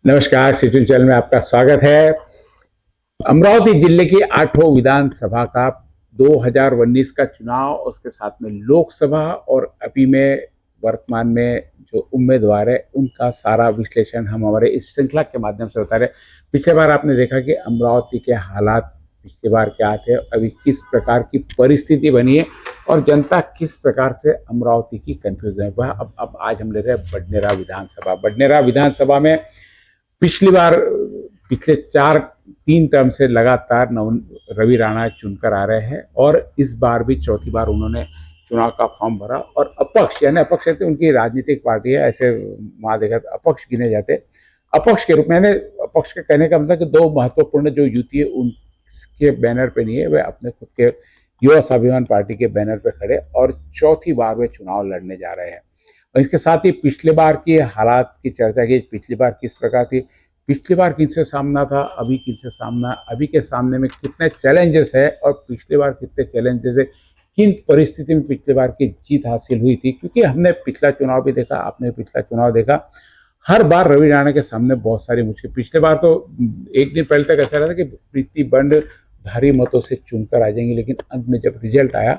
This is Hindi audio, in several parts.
नमस्कार, सिटी चैनल में आपका स्वागत है। अमरावती जिले की 8वां विधानसभा का 2019 का चुनाव, उसके साथ में लोकसभा और अभी में वर्तमान में जो उम्मीदवार है उनका सारा विश्लेषण हम हमारे इस श्रृंखला के माध्यम से बता रहे हैं। पिछले बार आपने देखा कि अमरावती के हालात पिछली बार क्या थे, अभी किस प्रकार की परिस्थिति बनी है और जनता किस प्रकार से अमरावती की कंफ्यूज है वह अब आज हम ले रहे हैं बडनेरा विधानसभा। बडनेरा विधानसभा में पिछली बार पिछले 3 टर्म से लगातार रवि राणा चुनकर आ रहे हैं और इस बार भी चौथी बार उन्होंने चुनाव का फॉर्म भरा और अपक्ष यानी अपक्ष तो उनकी राजनीतिक पार्टी है, ऐसे वहां देखा तो अपक्ष गिने जाते। अपक्ष के रूप में अपक्ष के कहने का मतलब कि 2 महत्वपूर्ण जो युति है उनके बैनर पे नहीं है, वे अपने खुद के युवा स्वाभिमान पार्टी के बैनर पे खड़े और चौथी बार वे चुनाव लड़ने जा रहे हैं। और इसके साथ ही पिछले बार की हालात की चर्चा की, पिछली बार किस प्रकार थी, पिछली बार किनसे सामना था, अभी किनसे सामना, अभी के सामने में कितने चैलेंजेस है और पिछले बार कितने चैलेंजेस है, किन परिस्थिति में पिछली बार की जीत हासिल हुई थी। क्योंकि हमने पिछला चुनाव भी देखा, आपने पिछला चुनाव देखा, हर बार रवि राणा के सामने बहुत सारी मुश्किल। पिछले बार तो एक दिन पहले तक ऐसा रहा था कि प्रीति बंड भारी मतों से चुनकर आ जाएंगे, लेकिन अंत में जब रिजल्ट आया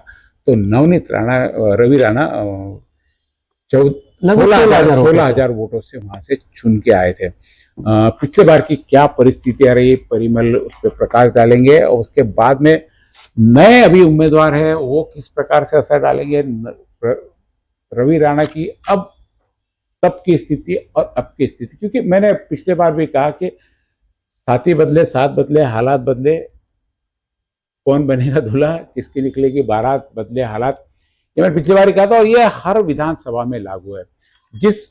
तो नवनीत राणा, रवि राणा 16,000 वोटों से वहां से चुन के आए थे। पिछले बार की क्या परिस्थितियां रही, परिमल उस पर प्रकाश डालेंगे और उसके बाद में नए अभी उम्मीदवार है वो किस प्रकार से असर डालेंगे रवि राणा की अब तब की स्थिति और अब की स्थिति। क्योंकि मैंने पिछले बार भी कहा कि साथी बदले, साथ बदले, हालात बदले, कौन बनेगा दूल्हा, किसकी निकलेगी बारात, बदले हालात, ये मैंने पिछली बार ही कहा था और ये हर विधानसभा में लागू है। जिस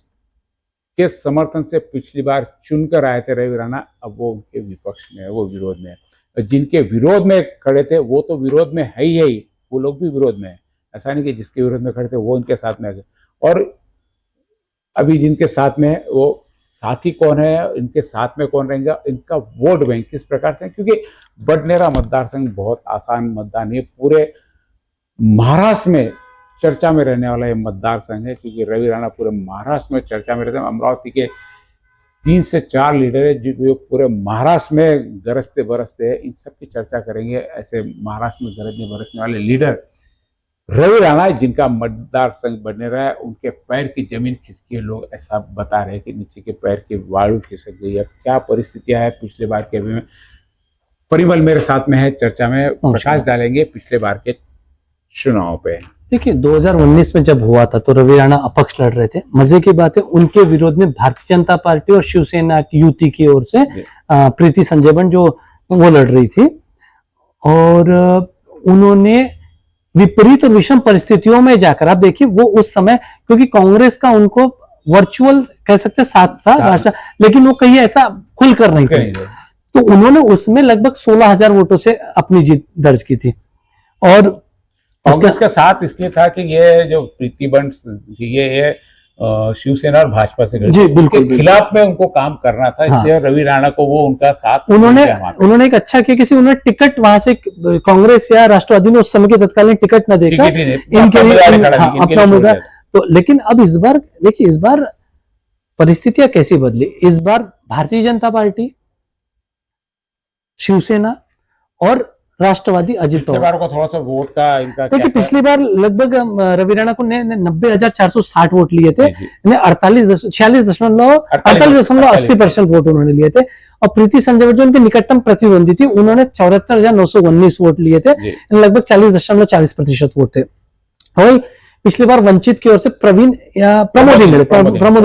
के समर्थन से पिछली बार चुनकर आए थे रवि राणा, अब वो उनके विपक्ष में है, वो विरोध में है। जिनके विरोध में खड़े थे वो तो विरोध में है ही, वो लोग भी विरोध में है। ऐसा नहीं कि जिसके विरोध में खड़े थे वो उनके साथ में आ गए। और अभी जिनके साथ में है वो साथी कौन है, इनके साथ में कौन रहेगा, इनका वोट बैंक किस प्रकार से है। क्योंकि बडनेरा मतदार संघ बहुत आसान मतदान है, पूरे महाराष्ट्र में चर्चा में रहने वाला ये मतदार संघ है। क्योंकि रवि राणा पूरे महाराष्ट्र में चर्चा में रहते हैं। अमरावती के 3 से 4 लीडर है जो पूरे महाराष्ट्र में गरजते बरसते हैं, इन सब की चर्चा करेंगे। ऐसे महाराष्ट्र में गरजने बरसने वाले लीडर रवि राणा, जिनका मतदार संघ बने रहा है, उनके पैर की जमीन खिसकी है। लोग ऐसा बता रहे हैं कि नीचे के पैर की वायु खिसक गई है। क्या परिस्थितियां है पिछले बार के अभी में, परिमल मेरे साथ में है, चर्चा में प्रकाश डालेंगे पिछले बार के चुनाव पे। देखिए 2019 में जब हुआ था तो रवि राणा अपक्ष लड़ रहे थे। मजे की बात है उनके विरोध में भारतीय जनता पार्टी और शिवसेना की युति की ओर से प्रीति संजय जो वो लड़ रही थी और उन्होंने विपरीत और विषम परिस्थितियों में जाकर, आप देखिए वो उस समय, क्योंकि कांग्रेस का उनको वर्चुअल कह सकते साथ था राष्ट्र, लेकिन वो कहीं ऐसा खुलकर नहीं करे, तो उन्होंने उसमें लगभग 16,000 वोटों से अपनी जीत दर्ज की थी। और कांग्रेस का साथ इसलिए था कि ये जो प्रीति बंड ये शिवसेना और भाजपा से जी बिल्कुल खिलाफ में उनको काम करना था, इसलिए रवि राणा को वो उनका साथ उन्होंने एक अच्छा किया, किसी उन्होंने टिकट वहां से कांग्रेस या राष्ट्रवादी ने उस समय के तत्कालीन टिकट न देखा इनके अपना उम्मीदवार। तो लेकिन अब इस बार देखिए, इस बार परिस्थितियां कैसी बदली। इस बार भारतीय जनता पार्टी, शिवसेना और राष्ट्रवादी अजित पवार को थोड़ा सा वोट का इनका देखिए, पिछली बार लगभग रवि राणा को 90,460 वोट लिए थे, 48.80% वोट उन्होंने लिए थे। और प्रीति संजय जो उनके निकटतम प्रतिद्वंदी थी, उन्होंने 74,919 वोट लिए थे, लगभग 40.40% वोट थे। और पिछली बार वंचित की ओर से प्रमोदी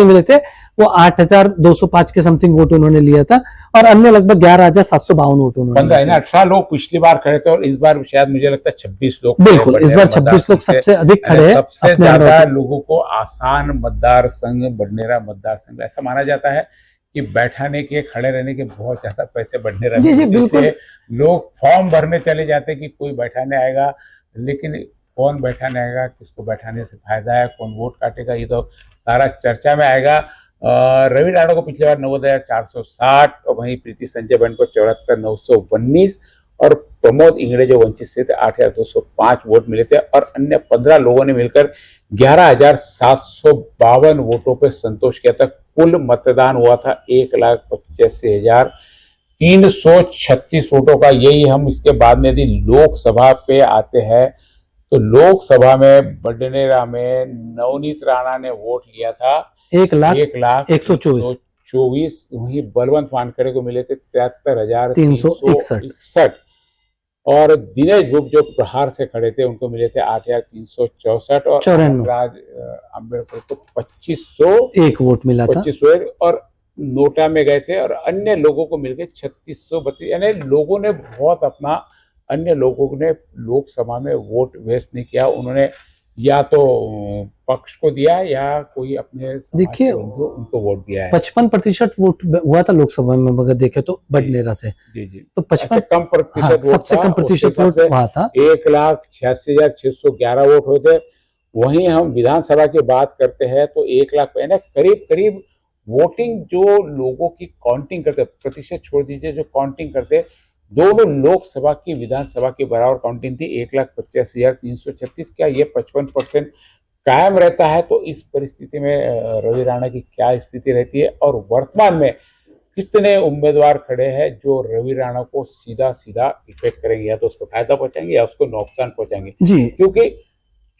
मिले थे, वो 8,205 के समथिंग वोट उन्होंने लिया था और अन्य लगभग 11,752 वोट उन्होंने। 18 लोग पिछली बार खड़े थे और इस बार शायद मुझे लगता है 26 लोग। बिल्कुल, इस बार 26 लोग सबसे अधिक खड़े हैं। सबसे ज्यादा लोगों को आसान मतदार संघ बडनेरा मतदार संघ ऐसा माना जाता है कि बैठाने के, खड़े रहने के बहुत ज्यादा पैसे बडनेरा में। जी बिल्कुल, लोग फॉर्म भरने चले जाते कि कोई बैठाने आएगा, लेकिन कौन बैठाने आएगा, किसको बैठाने से फायदा है, कौन वोट काटेगा, ये तो सारा चर्चा में आएगा। रवि राणा को पिछले बार 90,460 और वहीं प्रीति संजय बंड को 74,919 और प्रमोद इंगड़े जो वंचित से थे 8,205 वोट मिले थे और अन्य 15 लोगों ने मिलकर 11,752 वोटों पर संतोष किया था। कुल मतदान हुआ था 1,85,336 वोटों का। यही हम इसके बाद में यदि लोकसभा पे आते हैं तो लोकसभा में बडनेरा में नवनीत राणा ने वोट लिया था 1,01,124। वहीं बलवंत वानखेड़े को मिले थे 73,361 और दिनेश गुप्ता जो प्रहार से खड़े थे उनको मिले थे 8,364 और 94 राज अम्बेडकर को 2,501 वोट मिला था 25 और नोटा में गए थे और अन्य लोगों को मिल गए 3,632। यानी लोगों ने बहुत अपना, अन्य लोगों ने लोकसभा में वोट वेस्ट नहीं किया, उन्होंने या तो पक्ष को दिया या कोई अपने देखिए उनको वोट दिया है। 55% वोट हुआ था लोकसभा में अगर देखे तो बडनेरा से। जी जी। तो 55 कम प्रतिशत हाँ, सबसे कम प्रतिशत वोट हुआ था। 1,86,611 वोट होते। वहीं हम विधानसभा की बात करते हैं तो 1 लाख करीब करीब वोटिंग जो लोगों की काउंटिंग करते, प्रतिशत छोड़ दीजिए, जो काउंटिंग करते दोनों लोकसभा की विधानसभा की बराबर काउंटिंग थी 1,85,336। क्या ये 55% कायम रहता है? तो इस परिस्थिति में रवि राणा की क्या स्थिति रहती है और वर्तमान में कितने उम्मीदवार खड़े हैं जो रवि राणा को सीधा सीधा इफेक्ट करेंगे, या तो उसको फायदा पहुंचाएंगे या उसको नुकसान पहुंचाएंगे जी। क्योंकि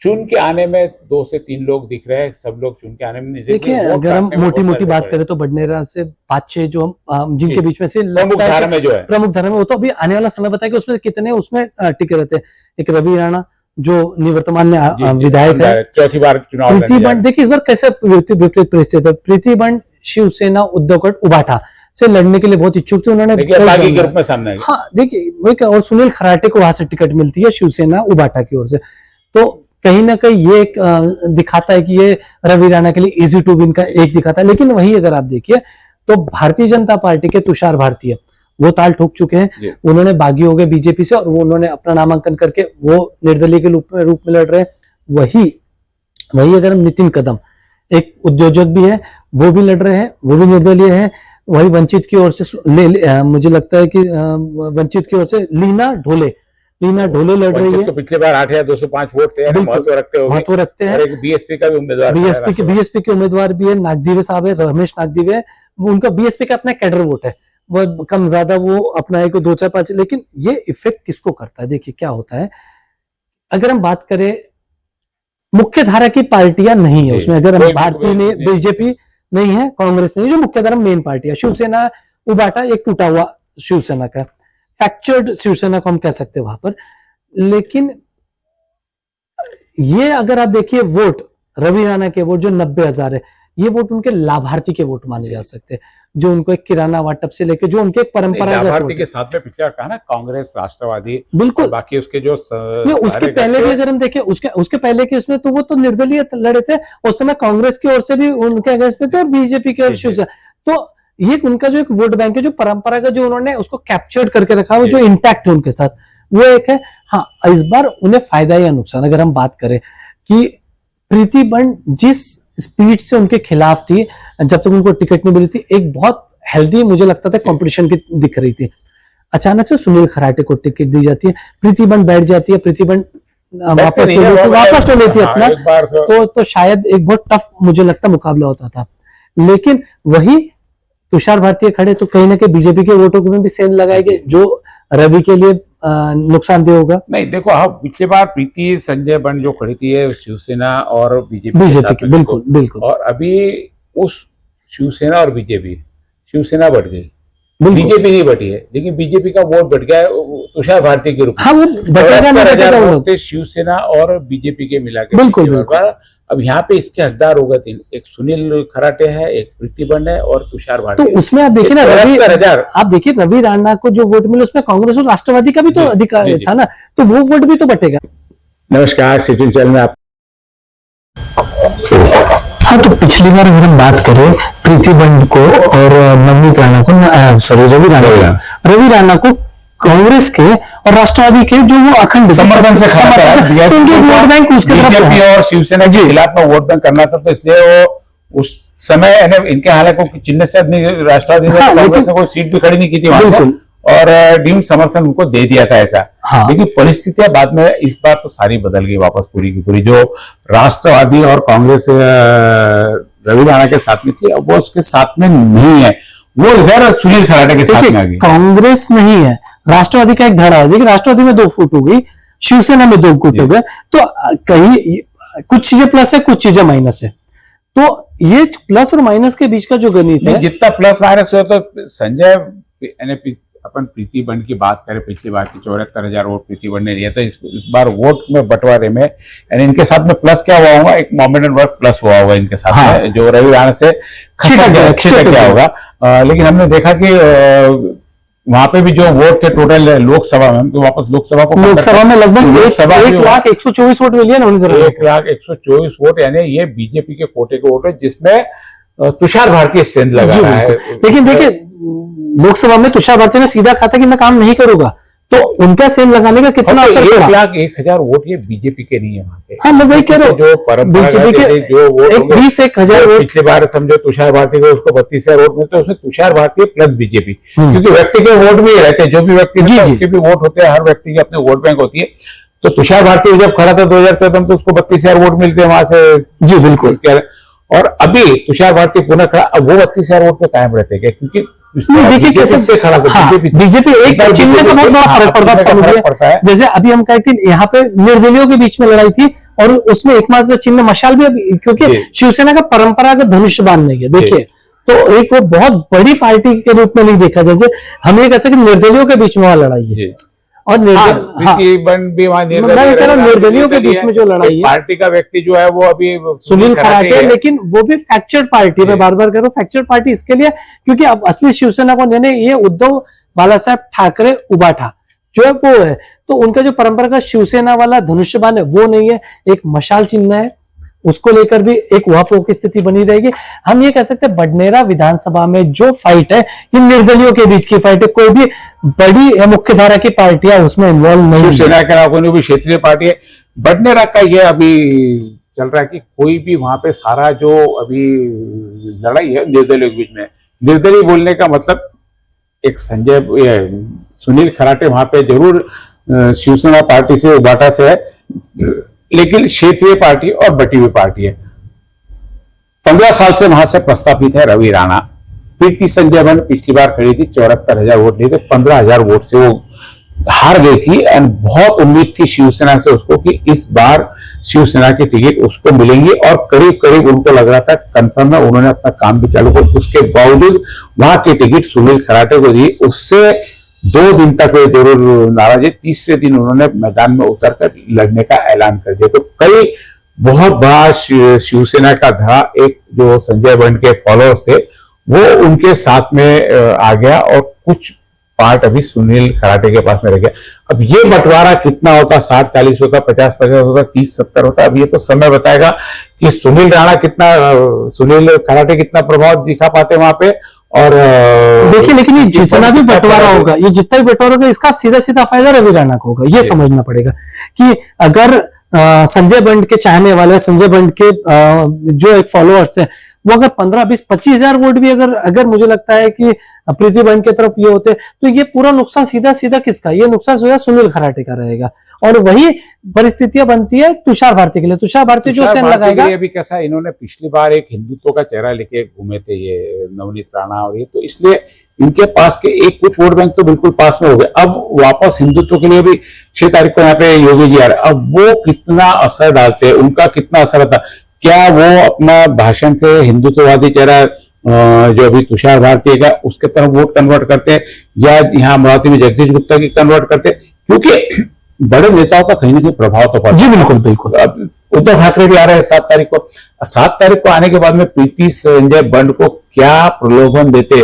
चुन के आने में 2 से 3 लोग दिख रहे हैं, सब लोग चुन के आने में नहीं दिख देखिए रहे। अगर हम मोटी मोटी बात करें तो बडनेरा से 5-6 जो जिनके बीच में से प्रमुख धारा में जो है, प्रमुख धारा में, वो तो अभी आने वाला समय बताएगा उसमें कितने उसमें टिके रहते हैं। एक रवि राणा जो निवर्तमान में विधायक है, चौथी बार चुनाव। प्रीति बंड, देखिए इस बार कैसे विपरीत परिस्थिति है। प्रीति बंड शिवसेना उद्धव गट उबाटा से लड़ने के लिए बहुत इच्छुक थे, उन्होंने बागी ग्रुप में सामने। हाँ देखिए वही, और सुनील खराटे को वहां से टिकट मिलती है शिवसेना उबाटा की ओर से। तो कहीं ना कहीं ये एक दिखाता है कि ये रवि राणा के लिए इजी टू विन का एक दिखाता है। लेकिन वही अगर आप देखिए तो भारतीय जनता पार्टी के तुषार भारती वो ताल ठोक चुके हैं, उन्होंने बागी हो गए बीजेपी से और वो उन्होंने अपना नामांकन करके वो निर्दलीय के रूप में लड़ रहे हैं। वही अगर हम नितिन कदम एक उद्योजक भी है, वो भी लड़ रहे हैं, वो भी निर्दलीय है। वही वंचित की ओर से मुझे लगता है कि वंचित की ओर से लीना ढोले लड़ रही है। तो पिछले बार 8,205 वोट थे, महत्व रखते हैं। और एक बीएसपी का भी उम्मीदवार, बीएसपी के उम्मीदवार भी है, नागदीवे साहब है, रमेश नागदीवे। उनका बीएसपी का अपना कैडर वोट है, वो कम ज्यादा वो अपना एक 2-4-5। लेकिन ये इफेक्ट किसको करता है? देखिए क्या होता है, अगर हम बात करें मुख्य धारा की पार्टियां नहीं है उसमें, अगर हम भारतीय ने बीजेपी नहीं है, कांग्रेस नहीं, जो मुख्य धारा मेन पार्टी है, शिवसेना उबाटा एक टूटा हुआ शिवसेना का, फ्रैक्चर्ड शिवसेना को हम कह सकते हैं वहां पर। लेकिन ये अगर आप देखिए वोट रवि राणा के वोट जो 90,000 है, ये वोट उनके लाभार्थी के वोट माने जा सकते हैं, जो उनको एक किराना वाटप से लेके जो उनके परंपरागत लाभार्थी के साथ में पिछले कहा ना कांग्रेस राष्ट्रवादी, बिल्कुल बाकी उसके जो उसके पहले भी अगर हम देखें उसके पहले के उसमें तो वो तो निर्दलीय लड़े थे उस समय, कांग्रेस की ओर से भी उनके अगेंस्ट में थे और बीजेपी की ओर से। तो ये उनका जो एक वोट बैंक है, जो परंपरागत जो उन्होंने उसको कैप्चर्ड करके रखा है, वो जो इंटैक्ट है उनके साथ, वो एक है। हाँ, इस बार उन्हें फायदा या नुकसान अगर हम बात करें कि प्रीति बंड जिस स्पीड से उनके खिलाफ थी जब तक उनको टिकट नहीं मिली थी, एक बहुत हेल्दी मुझे लगता था कंपटीशन की दिख रही थी। अचानक से सुनील खराटे को टिकट दी जाती है, प्रीति बंड बैठ जाती है, प्रीति बंड वापस ले लेती है अपना, तो शायद एक बहुत टफ मुझे लगता मुकाबला होता था। लेकिन वही तुषार भारती खड़े तो कहीं ना कहीं बीजेपी के वोटों में भी सेंध लगाएंगे, जो रवि के लिए नुकसानदेह होगा। नहीं देखो, हाँ पिछले बार प्रीति संजय बंड जो खड़ी थी शिवसेना और बीजेपी की, बिल्कुल। और अभी उस शिवसेना और शिवसेना बढ़ गई, बीजेपी नहीं बढ़ी है, लेकिन बीजेपी का वोट बढ़ गया तुषार भारती के रूप में। हाँ, वो बढ़ेगा शिवसेना और बीजेपी के मिला के, बिल्कुल। अब यहाँ पे इसके हकदार होगा 3, एक सुनील खराटे है, एक प्रीति बंड है और तुषार भारती। तो उसमें आप देखिए ना रवि राणा को जो वोट मिले उसमें कांग्रेस और राष्ट्रवादी का भी तो अधिकार था ना, तो वो वोट भी तो बटेगा। नमस्कार, सिटीजन चैनल में आप। हाँ, तो पिछली बार अगर हम बात करें प्रीति बंड को और नवनीत राणा को, रवि राणा को कांग्रेस के और राष्ट्रवादी के जो वो अखंड समर्थन से तो उनके वोट बैंक उसके बीजेपी और शिवसेना के खिलाफ में वोट बैंक करना था, तो इसलिए वो उस समय इनके हालांकि चिन्ह से राष्ट्रवादी ने कांग्रेस ने कोई सीट भी खड़ी नहीं की थी वहां से, और डीम समर्थन उनको दे दिया था ऐसा। लेकिन परिस्थितियां बाद में इस बार तो सारी बदल गई वापस पूरी की पूरी। जो राष्ट्रवादी और कांग्रेस रवि राणा के साथ में थी, अब वो उसके साथ में नहीं है, वो इधर सुनील खराटे के साथ में आ गई। कांग्रेस नहीं है, राष्ट्रवादी का एक धड़ा है। देखिए राष्ट्रवादी में 2 फुट हो गई, शिवसेना में 2 फुट हो गए, तो कहीं कुछ चीजें प्लस है, कुछ चीजें माइनस है। तो ये प्लस और माइनस के बीच का जो गणित है, जितना प्लस माइनस हुआ तो संजय अपन प्रीति बंड की बात करें, पिछली बार की 74,000 वोट प्रीति बंड ने लिया था, इस बार वोट में बंटवारे में यानी इनके साथ में प्लस क्या हुआ होगा, एक मोमेंटम वर्क प्लस हुआ होगा इनके साथ में, जो रवि राणा से खसक गया होगा। लेकिन हमने देखा कि वहां पे भी जो वोट थे टोटल लोकसभा में, तो वापस लोकसभा में लगभग 1,124 वोट मिले ना, 1,124 वोट, यानी ये बीजेपी के कोटे के वोट है, जिसमें तुषार भारती सेंध लगा रहा है। लेकिन देखिए लोकसभा में तुषार भारती ने सीधा कहा था कि मैं काम नहीं करूंगा, तो उनका सेंध लगाने का कितना असर पड़ा? 1,01,000 वोट ये बीजेपी के नहीं है वहां के। हाँ, मैं वही कह रहा हूँ, जो बीजेपी के जो वोट 20,000 वोट, पिछली बार समझो तुषार भारती को उसको 32,000 वोट मिलते, उसमें तुषार भारती प्लस बीजेपी, क्योंकि व्यक्ति के वोट भी रहते हैं, जो भी व्यक्ति उसके भी वोट होते हैं, हर व्यक्ति की अपने वोट बैंक होती है। तो तुषार भारती जब खड़ा था 2014 तो उसको 32,000 वोट मिलते हैं वहां से। जी बिल्कुल। और अभी तुषार भारती पुनः खड़ा, अब वो 32,000 वोट पे कायम रहते हैं, क्योंकि देखिए कैसे से खड़ा था बीजेपी, एक चिन्ह का बहुत बड़ा फर्क पड़ता है। जैसे अभी हम कहते हैं यहाँ पे निर्दलियों के बीच में लड़ाई थी, और उसमें एकमात्र चिन्ह मशाल भी, क्योंकि शिवसेना का परंपरागत धनुष बाण नहीं है। देखिए तो एक वो बहुत बड़ी पार्टी के रूप में नहीं देखा जाए, हम ये कह सकते हैं निर्दलियों के बीच में वहां लड़ाई है, और निर्दलियों के बीच में जो लड़ाई है, पार्टी का व्यक्ति जो है वो अभी सुनील खराटे, लेकिन वो भी फ्रैक्चर्ड पार्टी, मैं बार बार कह रहा हूँ फ्रैक्चर्ड पार्टी इसके लिए क्योंकि अब असली शिवसेना को लेने ये उद्धव बाला साहब ठाकरे उबाठा जो है वो है, तो उनका जो परंपरा का शिवसेना वाला धनुष्यबाण है वो नहीं है, एक मशाल चिन्ह है, उसको लेकर भी एक उहापोह की स्थिति बनी रहेगी। हम ये कह सकते हैं बडनेरा विधानसभा में जो फाइट है ये निर्दलियों के बीच की फाइट है, कोई भी बड़ी या मुख्य धारा की पार्टियां उसमें इन्वॉल्व नहीं, शिवसेना के अलावा कोई भी क्षेत्रीय पार्टी है। बडनेरा का ये अभी चल रहा है कि कोई भी वहां पे सारा जो अभी लड़ाई है निर्दलियों के बीच में, निर्दलीय बोलने का मतलब एक सुनील खराटे वहां पे जरूर शिवसेना पार्टी से उबाटा से है, लेकिन क्षेत्रीय पार्टी और बटी हुई पार्टी है। 15 साल से वहां से प्रस्तापित है रवि राणा। प्रीति संजय बंड पिछली बार खड़ी थी, 74,000 वोट लिए थे, 15,000 वोट से वो हार गई थी। एंड बहुत उम्मीद थी शिवसेना से उसको कि इस बार शिवसेना की टिकट उसको मिलेंगी, और करीब करीब उनको लग रहा था कंफर्म है। उन्होंने अपना काम भी चालू किया, उसके बावजूद वहां की टिकट सुनील खराटे को दी। उससे 2 दिन तक जरूर नाराज है, तीसरे दिन उन्होंने मैदान में उतरकर लड़ने का ऐलान कर दिया। तो कई बहुत बड़ा शिवसेना का धड़ा, एक जो संजय बंड के फॉलोअर्स थे वो उनके साथ में आ गया, और कुछ पार्ट अभी सुनील खराटे के पास में रह गया। अब ये बंटवारा कितना होता, 60-40 होता, 50-50 होता, 30-70 होता, अब ये तो समय बताएगा कि सुनील खराटे कितना प्रभाव दिखा पाते वहां पे। और देखिए लेकिन ये जितना भी बंटवारा होगा, ये जितना भी बंटवारा होगा, इसका सीधा सीधा फायदा रवि राणा को होगा। ये समझना पड़ेगा कि अगर संजय बंड के चाहने वाले, संजय बंड के जो एक फॉलोअर्स है, वो अगर 15, 20, 25,000 वोट भी अगर मुझे लगता है कि प्रीति बंड की तरफ ये होते, तो ये पूरा नुकसान सीधा सीधा किसका, ये नुकसान जो है सुनील खराटे का रहेगा। और वही परिस्थितियां बनती है तुषार भारती के लिए। तुषार भारती जो सेन लगाएगा, अभी कैसा इन्होंने पिछली बार एक हिंदुत्व का चेहरा लेके घूमे थे ये नवनीत राणा, और ये तो इसलिए इनके पास के एक कुछ वोट बैंक तो बिल्कुल पास में हो गए। अब वापस हिंदुत्व के लिए भी 6 तारीख को यहाँ पे योगी जी आ रहे, अब वो कितना असर डालते हैं, उनका कितना असर आता, क्या वो अपना भाषण से हिंदुत्ववादी चेहरा जो अभी तुषार भारती का उसके तरफ वोट कन्वर्ट करते हैं, या यहाँ अमरावती में जगदीश गुप्ता की कन्वर्ट करते हैं, क्योंकि बड़े नेताओं का कहीं ना कहीं प्रभाव तो पड़ता है। जी बिल्कुल बिल्कुल। अब उद्धव ठाकरे भी आ रहे हैं 7 तारीख को। 7 तारीख को आने के बाद में प्रीति संजय बंड को क्या प्रलोभन देते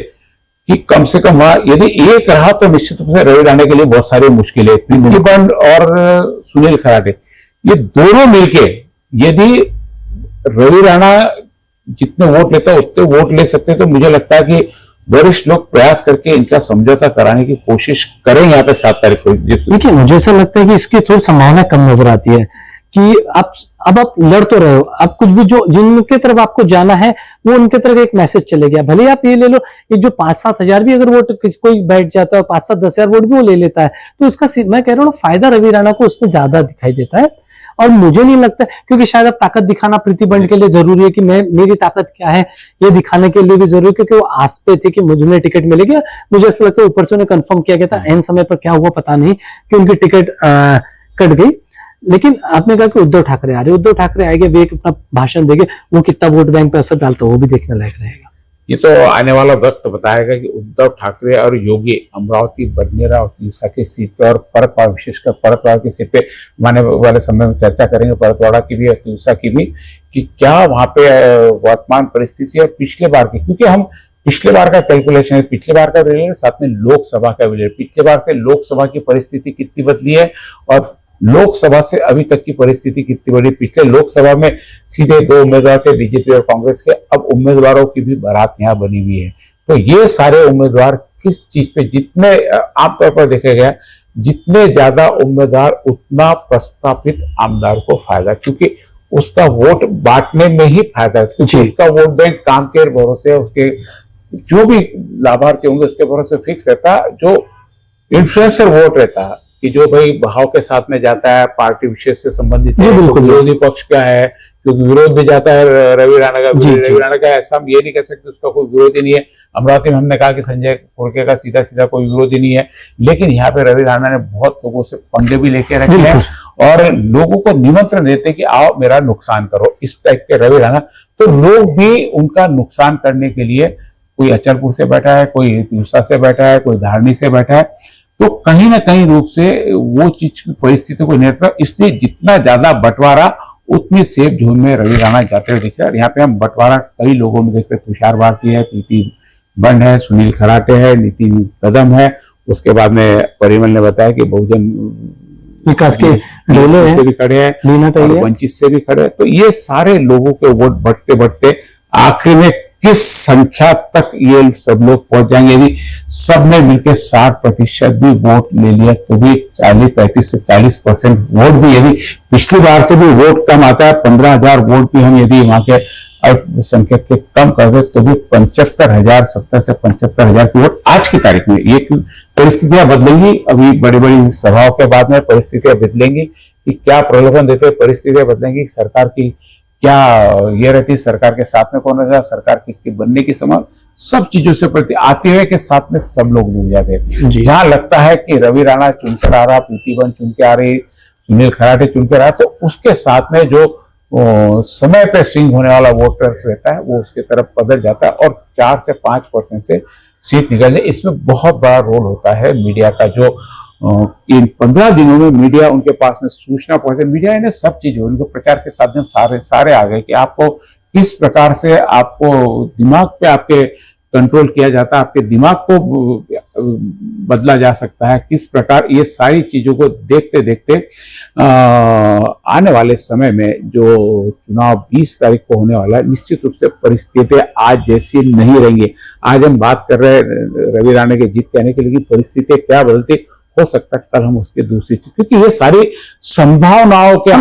कि कम से कम वहां यदि एक रहा तो निश्चित रूप से रवि राणा के लिए बहुत सारी मुश्किलें। प्रीति बंड और सुनील खराटे ये दोनों मिलके यदि रवि राणा जितने वोट लेता है उतने वोट ले सकते हैं, तो मुझे लगता है कि वरिष्ठ लोग प्रयास करके इनका समझौता कराने की कोशिश करें यहाँ पे 7 तारीख को। देखिए मुझे ऐसा लगता है कि इसकी थोड़ी संभावना कम नजर आती है कि अब आप लड़ तो रहे हो, अब कुछ भी जो जिनके तरफ आपको जाना है वो उनके तरफ एक मैसेज चले गया। भले आप ये ले लो, ये जो 5-7 हजार भी अगर वोट कोई बैठ जाता है, 5-7-10 हजार वोट भी वो ले लेता है, तो उसका मैं कह रहा हूँ फायदा रवि राणा को उसमें ज्यादा दिखाई देता है। और मुझे नहीं लगता, क्योंकि शायद अब ताकत दिखाना प्रीति बंड के लिए जरूरी है कि मेरी ताकत क्या है ये दिखाने के लिए भी जरूरी है, क्योंकि वो आस पे थे कि मुझे टिकट मिलेगी। मुझे ऐसा लगता है ऊपर से उन्हें कंफर्म किया गया था, एन समय पर क्या हुआ पता नहीं कि उनकी टिकट कट गई। लेकिन आपने कहा कि उद्धव ठाकरे आ रहे, उद्धव ठाकरे आएंगे, वे अपना भाषण देंगे, वो कितना वोट बैंक पे असर डालता है वो भी देखने लायक रहेगा। ये तो आने वाला वक्त बताएगा कि उद्धव ठाकरे और योगी अमरावती, बडनेरा और तीसरा की सीट पे और परतवाड़ा, विशेषकर परतवाड़ा की सीट पे आने वाले समय में चर्चा करेंगे, परतवाड़ा की भी और तीसरा की भी, कि क्या वहां पे वर्तमान परिस्थिति है पिछले बार की। क्योंकि हम पिछले बार का कैलकुलेशन है, पिछले बार का रिजल्ट साथ में लोकसभा का रिजल्ट, पिछले बार से लोकसभा की परिस्थिति कितनी बदली है और लोकसभा से अभी तक की परिस्थिति कितनी बड़ी। पिछले लोकसभा में सीधे 2 उम्मीदवार थे, बीजेपी और कांग्रेस के, अब उम्मीदवारों की भी बारात यहाँ बनी हुई है। तो ये सारे उम्मीदवार किस चीज पे, जितने आमतौर पर देखा गया जितने ज्यादा उम्मीदवार उतना प्रस्तापित आमदार को फायदा, क्योंकि उसका वोट बांटने में ही फायदा है, क्योंकि उसका वोट बैंक काम के भरोसे, उसके जो भी लाभार्थी होंगे उसके भरोसे फिक्स रहता। जो इन्फ्लुएंसर वोट रहता है कि जो भाई भाव के साथ में जाता है, पार्टी विशेष से संबंधित है, तो विरोधी पक्ष क्या है, क्योंकि विरोध भी जाता है रवि राणा का। रवि राणा का ऐसा हम ये नहीं कह सकते उसका कोई विरोधी नहीं है। अमरावती में हमने कहा कि संजय खोड़के का सीधा सीधा कोई विरोधी नहीं है, लेकिन यहाँ पे रवि राणा ने बहुत लोगों से पंगे भी लेके रखे हैं और लोगों को निमंत्रण देते कि आओ मेरा नुकसान करो, इस टाइप के रवि राणा। तो लोग भी उनका नुकसान करने के लिए, कोई अचलपुर से बैठा है, कोई तीसरा से बैठा है, कोई धारणी से बैठा है, तो कहीं ना कहीं रूप से वो चीज की परिस्थिति को नियंत्रण, इसलिए जितना ज्यादा बंटवारा उतनी सेफ जोन में रवि राणा जाते हुए दिख रहा है। यहाँ पे हम बंटवारा कई लोगों में देखते हैं, तुषार भारती है, प्रीति बंड है, सुनील खराटे है, नितिन कदम है, उसके बाद में परिमल ने बताया कि बहुजन विकास के डोले से भी खड़े हैं, वंचित से भी खड़े हैं। तो ये सारे लोगों के वोट बढ़ते बढ़ते आखिर में किस संख्या तक ये सब लोग पहुंच जाएंगे, यदि सबने मिलकर 60% भी वोट ले लिया तो भी 35 से 40% वोट भी, यदि पिछली बार से भी वोट कम आता है, 15,000 वोट भी हम यदि वहां के अल्पसंख्यक के कम कर दे तो भी 75,000, 70 से 75,000 की वोट आज की तारीख में। ये परिस्थितियां बदलेंगी, अभी बड़ी बड़ी सभाओं के बाद में परिस्थितियां बदलेंगी कि क्या प्रलोभन देते, परिस्थितियां बदलेंगी, सरकार की क्या ये रहती, सरकार के साथ में कौन रहेगा, सरकार किसकी बनने की संभावना, सब चीजों से प्रति आते हुए के साथ में सब लोग जुड़ जाते हैं। जहां लगता है कि रवि राणा चुनकर आ रहा, प्रीति बंद चुन के आ रही, सुनील खराटे चुनकर आ रहा, तो उसके साथ में जो समय पे स्विंग होने वाला वोटर्स रहता है वो उसके तरफ बदल जाता है और 4 से 5% से सीट निकल जाए। इसमें बहुत बड़ा रोल होता है मीडिया का, जो इन 15 दिनों में मीडिया उनके पास में सूचना पहुंचे, मीडिया इन्हें सब चीज उनको प्रचार के साथ में सारे आ गए कि आपको किस प्रकार से आपको दिमाग पे आपके कंट्रोल किया जाता है, आपके दिमाग को बदला जा सकता है, किस प्रकार, ये सारी चीजों को देखते देखते आने वाले समय में जो चुनाव 20 तारीख को होने वाला है, निश्चित रूप से परिस्थितियां आज जैसी नहीं रहेंगी। आज हम बात कर रहे हैं रवि राणा के जीत कहने के लिए, परिस्थितियां क्या बदलती हो सकता है, कल हम उसके दूसरी चीज, क्योंकि ये सारी संभावनाओं के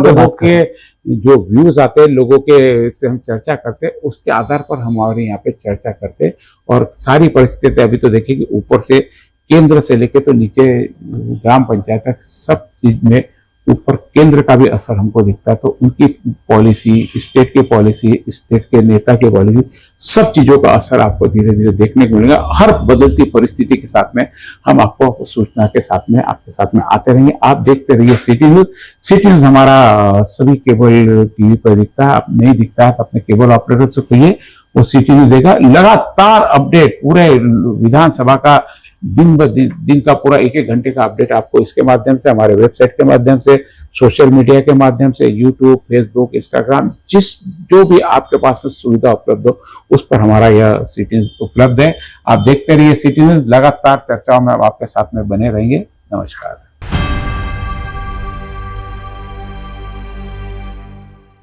लोगों के जो व्यूज आते हैं, लोगों के से हम चर्चा करते हैं, उसके आधार पर हमारे यहाँ पे चर्चा करते हैं। और सारी परिस्थितियां अभी तो देखिए कि ऊपर से केंद्र से लेके तो नीचे ग्राम पंचायत तक सब चीज में ऊपर केंद्र का भी असर हमको दिखता है। तो उनकी पॉलिसी, स्टेट की पॉलिसी, स्टेट के नेता की पॉलिसी, सब चीजों का असर आपको धीरे धीरे देखने को मिलेगा। हर बदलती परिस्थिति के साथ में हम आपको सूचना के साथ में आपके साथ में आते रहेंगे। आप देखते रहिए सिटी न्यूज। सिटी न्यूज हमारा सभी केबल टीवी पर दिखता है, आप नहीं दिखता है तो अपने केबल ऑपरेटर से कहिए, वो सिटी न्यूज देगा। लगातार अपडेट पूरे विधानसभा का दिन ब दिन का पूरा 1-1 घंटे का अपडेट आपको इसके माध्यम से, हमारे वेबसाइट के माध्यम से, सोशल मीडिया के माध्यम से, यूट्यूब, फेसबुक, इंस्टाग्राम, जो भी आपके पास में सुविधा उपलब्ध हो उस पर हमारा यह सिटी न्यूज उपलब्ध है। आप देखते रहिए सिटी न्यूज, लगातार चर्चाओं में हम आपके साथ में बने रहेंगे। नमस्कार।